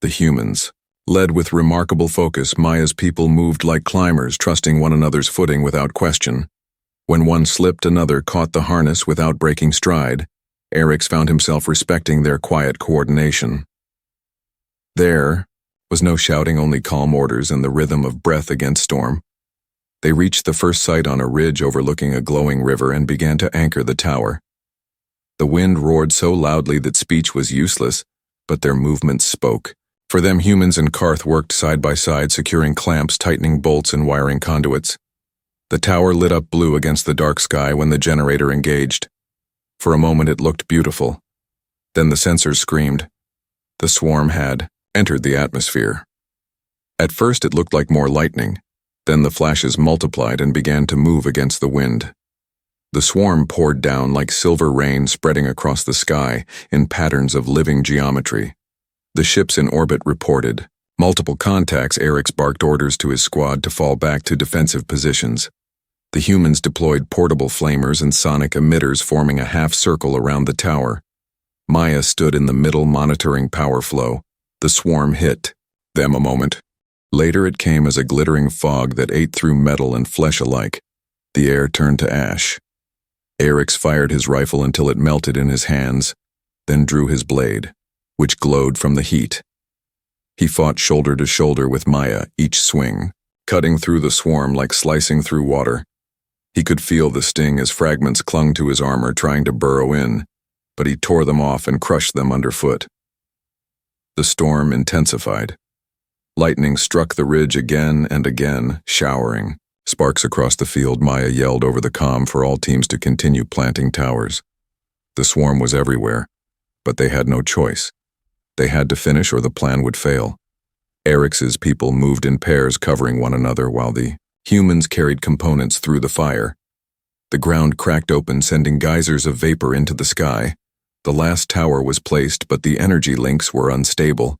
Speaker 1: The humans. Led with remarkable focus, Maya's people moved like climbers, trusting one another's footing without question. When one slipped, another caught the harness without breaking stride. Eric found himself respecting their quiet coordination. There was no shouting, only calm orders and the rhythm of breath against storm. They reached the first site on a ridge overlooking a glowing river and began to anchor the tower. The wind roared so loudly that speech was useless, but their movements spoke. For them, humans and Karth worked side by side, securing clamps, tightening bolts, and wiring conduits. The tower lit up blue against the dark sky when the generator engaged. For a moment it looked beautiful. Then the sensors screamed. The swarm had entered the atmosphere. At first it looked like more lightning. Then the flashes multiplied and began to move against the wind. The swarm poured down like silver rain, spreading across the sky in patterns of living geometry. The ships in orbit reported. Multiple contacts. Eric barked orders to his squad to fall back to defensive positions. The humans deployed portable flamers and sonic emitters, forming a half-circle around the tower. Maya stood in the middle, monitoring power flow. The swarm hit them a moment. Later it came as a glittering fog that ate through metal and flesh alike. The air turned to ash. Eric fired his rifle until it melted in his hands, then drew his blade, which glowed from the heat. He fought shoulder to shoulder with Maya, each swing, cutting through the swarm like slicing through water. He could feel the sting as fragments clung to his armor, trying to burrow in, but he tore them off and crushed them underfoot. The storm intensified. Lightning struck the ridge again and again, showering. Sparks across the field. Maya yelled over the comm for all teams to continue planting towers. The swarm was everywhere, but they had no choice. They had to finish or the plan would fail. Eric's people moved in pairs, covering one another, while the humans carried components through the fire. The ground cracked open, sending geysers of vapor into the sky. The last tower was placed, but the energy links were unstable.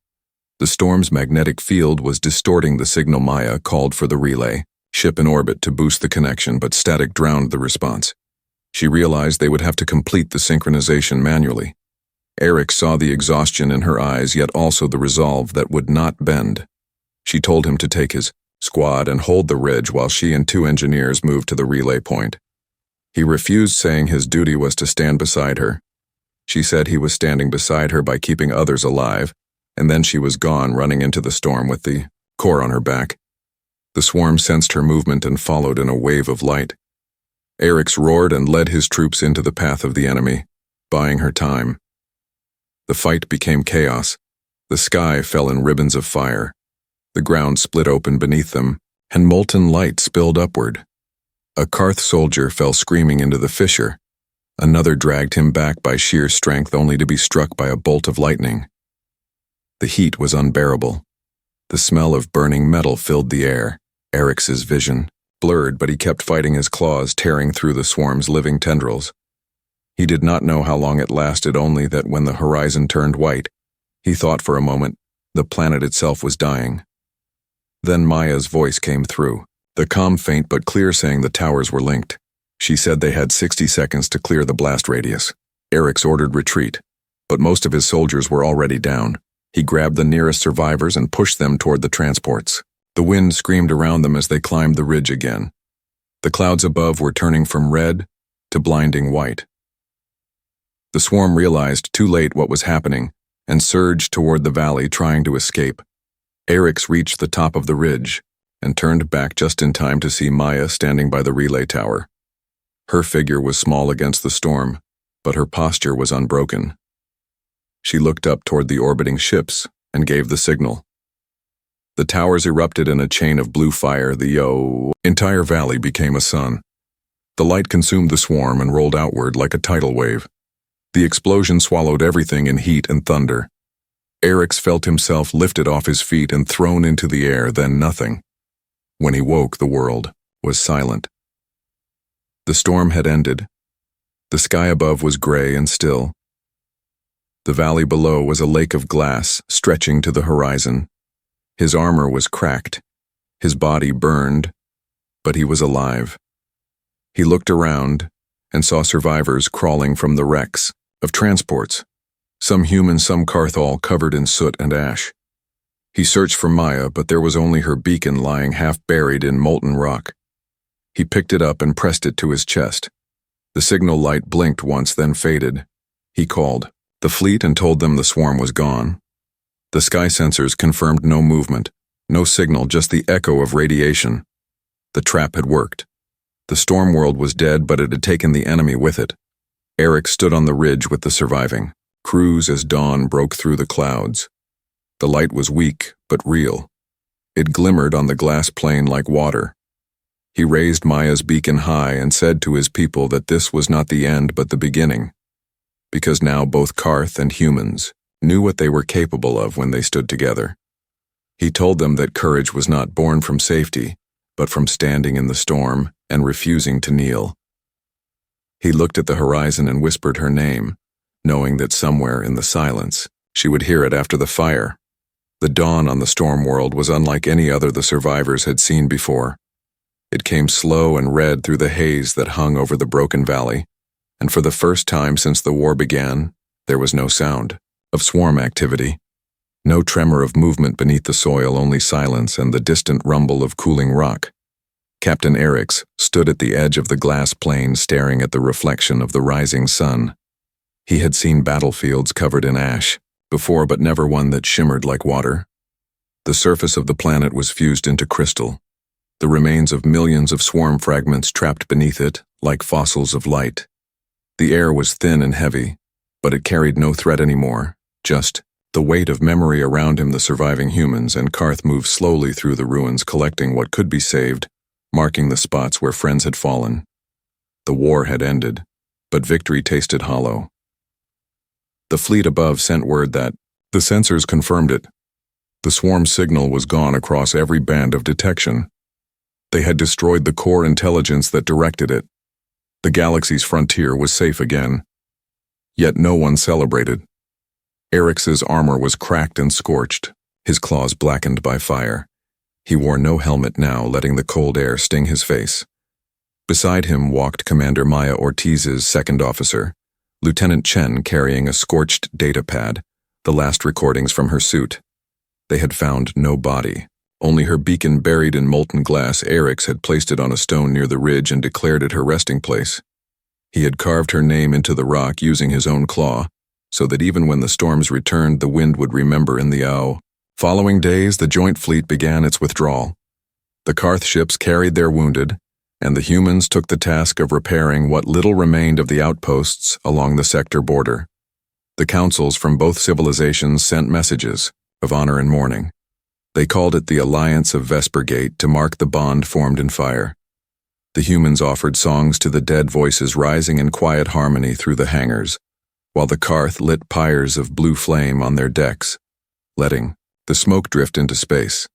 Speaker 1: The storm's magnetic field was distorting the signal. Maya called for the relay ship in orbit to boost the connection, but static drowned the response. She realized they would have to complete the synchronization manually. Eric saw the exhaustion in her eyes, yet also the resolve that would not bend. She told him to take his squad and hold the ridge while she and 2 engineers moved to the relay point. He refused, saying his duty was to stand beside her. She said he was standing beside her by keeping others alive, and then she was gone, running into the storm with the core on her back. The swarm sensed her movement and followed in a wave of light. Eric roared and led his troops into the path of the enemy, buying her time. The fight became chaos. The sky fell in ribbons of fire. The ground split open beneath them, and molten light spilled upward. A Karth soldier fell screaming into the fissure. Another dragged him back by sheer strength, only to be struck by a bolt of lightning. The heat was unbearable. The smell of burning metal filled the air. Eric's vision blurred, but he kept fighting, his claws tearing through the swarm's living tendrils. He did not know how long it lasted, only that when the horizon turned white, he thought for a moment the planet itself was dying. Then Maya's voice came through, the comm faint but clear, saying the towers were linked. She said they had 60 seconds to clear the blast radius. Eric ordered retreat, but most of his soldiers were already down. He grabbed the nearest survivors and pushed them toward the transports. The wind screamed around them as they climbed the ridge again. The clouds above were turning from red to blinding white. The swarm realized too late what was happening and surged toward the valley, trying to escape. Eric reached the top of the ridge, and turned back just in time to see Maya standing by the relay tower. Her figure was small against the storm, but her posture was unbroken. She looked up toward the orbiting ships and gave the signal. The towers erupted in a chain of blue fire. The entire valley became a sun. The light consumed the swarm and rolled outward like a tidal wave. The explosion swallowed everything in heat and thunder. Eric's felt himself lifted off his feet and thrown into the air, then nothing. When he woke, the world was silent. The storm had ended. The sky above was gray and still. The valley below was a lake of glass stretching to the horizon. His armor was cracked, his body burned, but he was alive. He looked around and saw survivors crawling from the wrecks of transports, some human, some Carth, all covered in soot and ash. He searched for Maya, but there was only her beacon lying half buried in molten rock. He picked it up and pressed it to his chest. The signal light blinked once, then faded. He called the fleet and told them the swarm was gone. The sky sensors confirmed no movement, no signal, just the echo of radiation. The trap had worked. The storm world was dead, but it had taken the enemy with it. Eric stood on the ridge with the surviving crews as dawn broke through the clouds. The light was weak, but real. It glimmered on the glass plain like water. He raised Maya's beacon high and said to his people that this was not the end but the beginning, because now both Carth and humans knew what they were capable of when they stood together. He told them that courage was not born from safety, but from standing in the storm and refusing to kneel. He looked at the horizon and whispered her name, knowing that somewhere in the silence she would hear it after the fire. The dawn on the storm world was unlike any other the survivors had seen before. It came slow and red through the haze that hung over the broken valley, and for the first time since the war began, there was no sound of swarm activity. No tremor of movement beneath the soil, only silence and the distant rumble of cooling rock. Captain Eriks stood at the edge of the glass plain staring at the reflection of the rising sun. He had seen battlefields covered in ash before, but never one that shimmered like water. The surface of the planet was fused into crystal, the remains of millions of swarm fragments trapped beneath it like fossils of light. The air was thin and heavy, but it carried no threat anymore, just the weight of memory around him. The surviving humans and Carth moved slowly through the ruins, collecting what could be saved, marking the spots where friends had fallen. The war had ended, but victory tasted hollow. The fleet above sent word that the sensors confirmed it. The swarm signal was gone across every band of detection. They had destroyed the core intelligence that directed it. The galaxy's frontier was safe again. Yet no one celebrated. Eriks's armor was cracked and scorched, his claws blackened by fire. He wore no helmet now, letting the cold air sting his face. Beside him walked Commander Maya Ortiz's second officer, Lieutenant Chen, carrying a scorched data pad, the last recordings from her suit. They had found no body, only her beacon buried in molten glass. Eriks had placed it on a stone near the ridge and declared it her resting place. He had carved her name into the rock using his own claw, so that even when the storms returned, the wind would remember in the following days. The joint fleet began its withdrawal. The Carth ships carried their wounded, and the humans took the task of repairing what little remained of the outposts along the sector border. The councils from both civilizations sent messages of honor and mourning. They called it the Alliance of Vespergate to mark the bond formed in fire. The humans offered songs to the dead, voices rising in quiet harmony through the hangars, while the Carth lit pyres of blue flame on their decks, letting the smoke drift into space.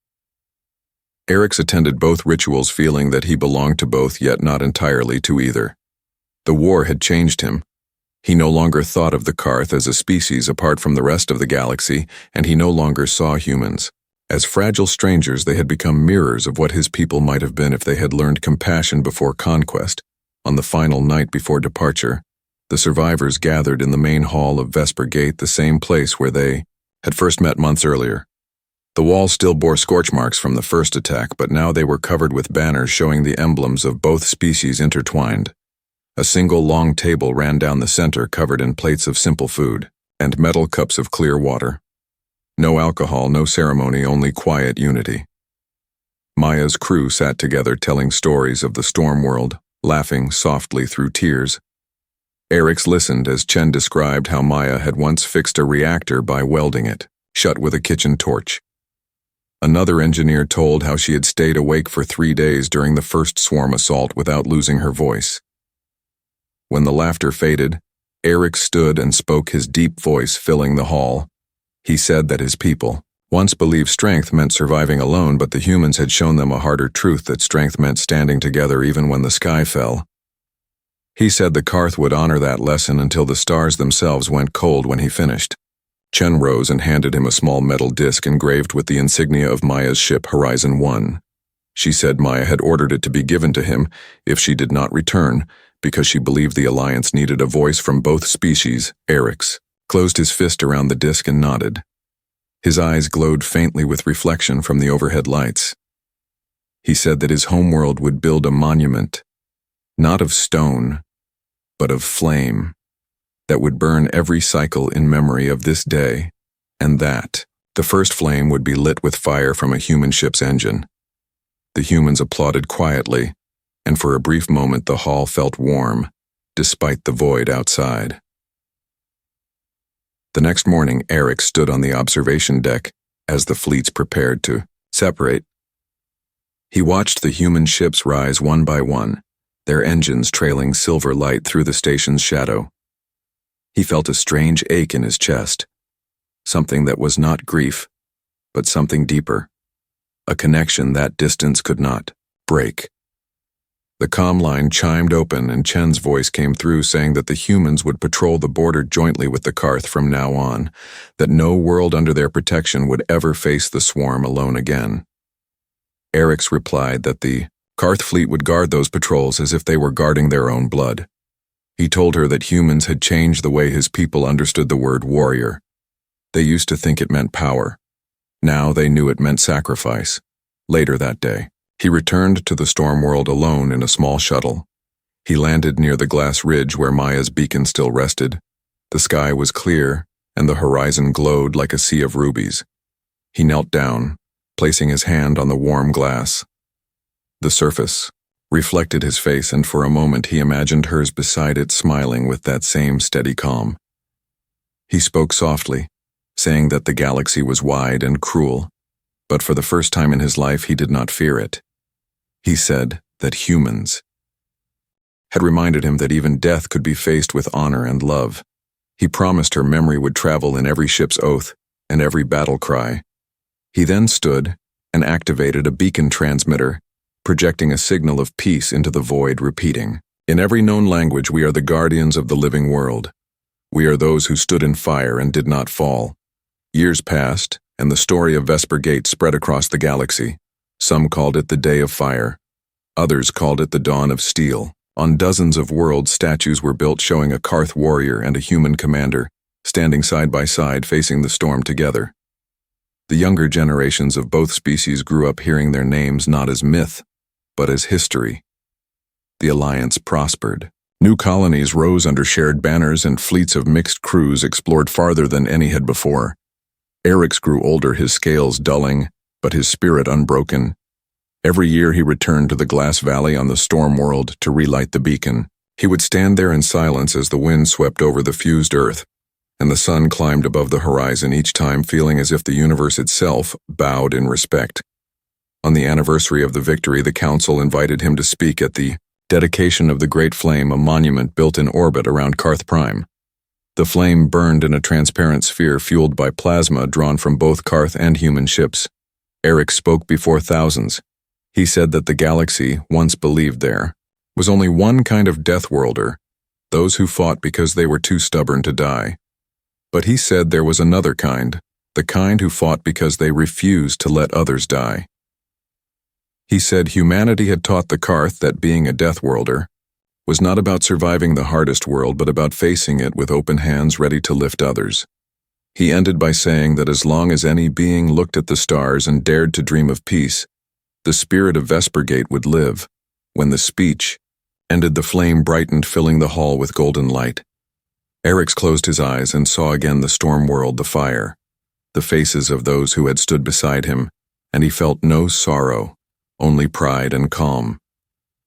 Speaker 1: Eriks attended both rituals, feeling that he belonged to both, yet not entirely to either. The war had changed him. He no longer thought of the Carth as a species apart from the rest of the galaxy, and he no longer saw humans as fragile strangers. They had become mirrors of what his people might have been if they had learned compassion before conquest. On the final night before departure, the survivors gathered in the main hall of Vespergate, the same place where they had first met months earlier. The walls still bore scorch marks from the first attack, but now they were covered with banners showing the emblems of both species intertwined. A single long table ran down the center, covered in plates of simple food and metal cups of clear water. No alcohol, no ceremony, only quiet unity. Maya's crew sat together telling stories of the storm world, laughing softly through tears. Eric's listened as Chen described how Maya had once fixed a reactor by welding it shut with a kitchen torch. Another engineer told how she had stayed awake for 3 days during the first swarm assault without losing her voice. When the laughter faded, Eric stood and spoke, his deep voice filling the hall. He said that his people once believed strength meant surviving alone, but the humans had shown them a harder truth, that strength meant standing together even when the sky fell. He said the Karth would honor that lesson until the stars themselves went cold when he finished. Chen rose and handed him a small metal disc engraved with the insignia of Maya's ship Horizon 1. She said Maya had ordered it to be given to him if she did not return, because she believed the Alliance needed a voice from both species. Eric's closed his fist around the disc and nodded. His eyes glowed faintly with reflection from the overhead lights. He said that his homeworld would build a monument, not of stone, but of flame, that would burn every cycle in memory of this day, and that the first flame would be lit with fire from a human ship's engine. The humans applauded quietly, and for a brief moment the hall felt warm, despite the void outside. The next morning, Eric stood on the observation deck as the fleets prepared to separate. He watched the human ships rise one by one, their engines trailing silver light through the station's shadow. He felt a strange ache in his chest, something that was not grief, but something deeper, a connection that distance could not break. The comm line chimed open and Chen's voice came through saying that the humans would patrol the border jointly with the Karth from now on, that no world under their protection would ever face the swarm alone again. Eric's replied that the Karth fleet would guard those patrols as if they were guarding their own blood. He told her that humans had changed the way his people understood the word warrior. They used to think it meant power. Now they knew it meant sacrifice. Later that day, he returned to the storm world alone in a small shuttle. He landed near the glass ridge where Maya's beacon still rested. The sky was clear, and the horizon glowed like a sea of rubies. He knelt down, placing his hand on the warm glass. The surface reflected his face, and for a moment he imagined hers beside it, smiling with that same steady calm. He spoke softly, saying that the galaxy was wide and cruel, but for the first time in his life he did not fear it. He said that humans had reminded him that even death could be faced with honor and love. He promised her memory would travel in every ship's oath and every battle cry. He then stood and activated a beacon transmitter, projecting a signal of peace into the void, repeating, "In every known language we are the guardians of the living world. We are those who stood in fire and did not fall." Years passed, and the story of Vesper Gate spread across the galaxy. Some called it the Day of Fire. Others called it the Dawn of Steel. On dozens of worlds, statues were built showing a Karth warrior and a human commander, standing side by side facing the storm together. The younger generations of both species grew up hearing their names not as myth, but as history. The Alliance prospered. New colonies rose under shared banners, and fleets of mixed crews explored farther than any had before. Eric's grew older, his scales dulling, but his spirit unbroken. Every year he returned to the glass valley on the storm world to relight the beacon. He would stand there in silence as the wind swept over the fused earth, and the sun climbed above the horizon, each time feeling as if the universe itself bowed in respect. On the anniversary of the victory, the Council invited him to speak at the dedication of the Great Flame, a monument built in orbit around Karth Prime. The flame burned in a transparent sphere fueled by plasma drawn from both Karth and human ships. Eric spoke before thousands. He said that the galaxy, once believed there, was only one kind of deathworlder, those who fought because they were too stubborn to die. But he said there was another kind, the kind who fought because they refused to let others die. He said humanity had taught the Karth that being a deathworlder was not about surviving the hardest world, but about facing it with open hands ready to lift others. He ended by saying that as long as any being looked at the stars and dared to dream of peace, the spirit of Vesper Gate would live. When the speech ended, the flame brightened, filling the hall with golden light. Eric's closed his eyes and saw again the storm world, the fire, the faces of those who had stood beside him, and he felt no sorrow, only pride and calm.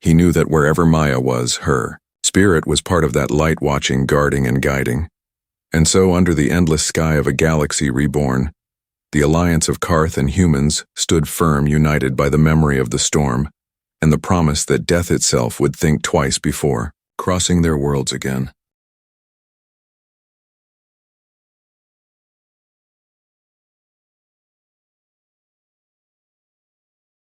Speaker 1: He knew that wherever Maya was, her spirit was part of that light watching, guarding, and guiding. And so, under the endless sky of a galaxy reborn, the alliance of Karth and humans stood firm, united by the memory of the storm, and the promise that death itself would think twice before crossing their worlds again.